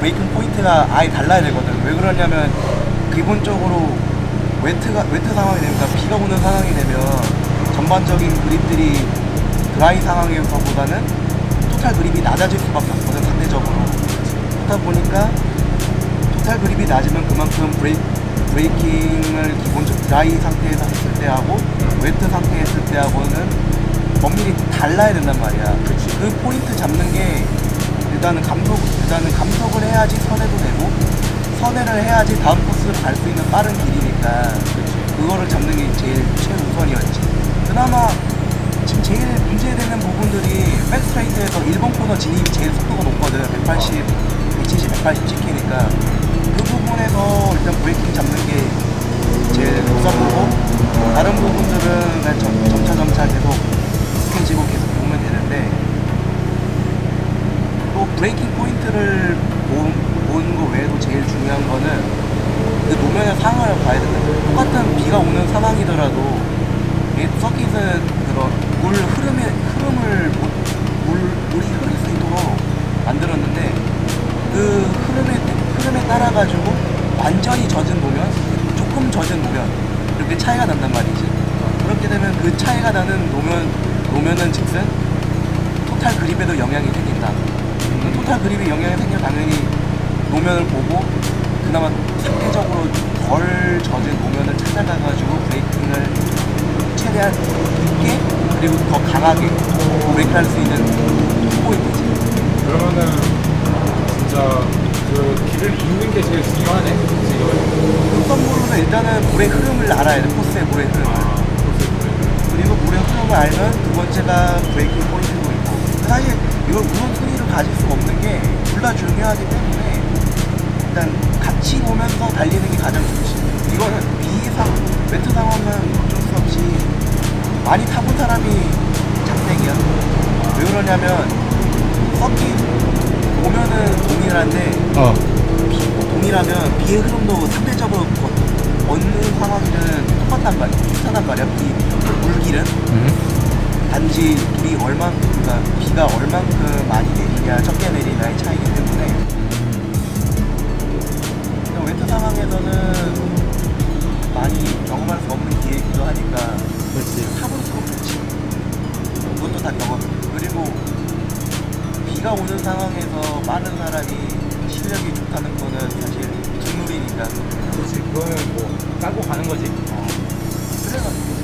브레이킹 포인트가 아예 달라야 되거든. 왜 그러냐면 기본적으로 웨트 상황이 되니까 비가 오는 상황이 되면 전반적인 그립들이 드라이 상황에서보다는 토탈 그립이 낮아질 수밖에 없거든, 상대적으로. 그렇다 보니까 토탈 그립이 낮으면 그만큼 브레이킹을 기본적으로 드라이 상태에서 했을 때 하고 웨트 상태에 했을 때 하고는 엄밀히 달라야 된단 말이야. 그 포인트 잡는 게 일단은 감속을 해야지 선회도 되고 선회를 해야지 다음 코스를 갈 수 있는 빠른 길이니까 그거를 잡는 게 제일 최우선이었지. 그나마 지금 제일 문제되는 부분들이 백스트레이트에서 1번 코너 진입이 제일 속도가 높거든. 180, 170, 180 찍히니까 그 부분에서 일단 브레이킹 잡는 게 제일 우선이고 다른 부분들은 그냥 점차 계속 익숙해지고 계속 보면 되는데 또 브레이킹 포인트를 보는 거 외에도 제일 중요한 거는 그 노면의 상황을 봐야 된다. 똑같은 비가 오는 상황이더라도 이 서킷은 그런 물이 흐를 수 있도록 만들었는데 그 흐름에 따라 가지고 완전히 젖은 노면, 조금 젖은 노면 이렇게 차이가 난단 말이지. 그렇게 되면 그 차이가 나는 노면은 즉슨 토탈 그립에도 영향이 생긴다. 토탈 그립에 영향이 생겨 당연히 노면을 보고 그나마 상대적으로 덜 젖은 노면을 찾아가가지고 브레이킹을 최대한 깊게 그리고 더 강하게 브레이크할 수 있는 포인트지. 그러면은 진짜 그 길을 잇는 게 제일 중요하네. 우선으로는 일단은 물의 흐름을 알아야 돼. 코스의 물의 흐름을. 그리고 물의 흐름을 알면 두 번째가 브레이킹 포인트도 있고. 사실 이걸 우선순위를 가질 수가 없는 게 둘 다 중요하기 때문에 일단 같이 보면서 달리는 게 가장 좋지. 이거는 웨트 상황은 어쩔 수 없이 많이 타본 사람이 장땡이야. 왜 그러냐면 서킷 보면은 동일한데 동일하면 비의 흐름도 상대적으로 어느 상황이든 똑같단 말이야. 비슷하단 말이야. 물길은 단지 둘이 그러니까 비가 얼만큼 많이 내리냐 적게 내리냐의 차이기 때문에 웨트 상황에서는 많이 경험할 수 없는 기회이기도 하니까 타볼수록 좋지. 그것도 다 경험. 그리고 비가 오는 상황에서 빠른 사람이 실력이 좋다는 거는 사실 국룰이니까. 그렇지. 그거는 뭐 깔고 가는 거지. 그래가지고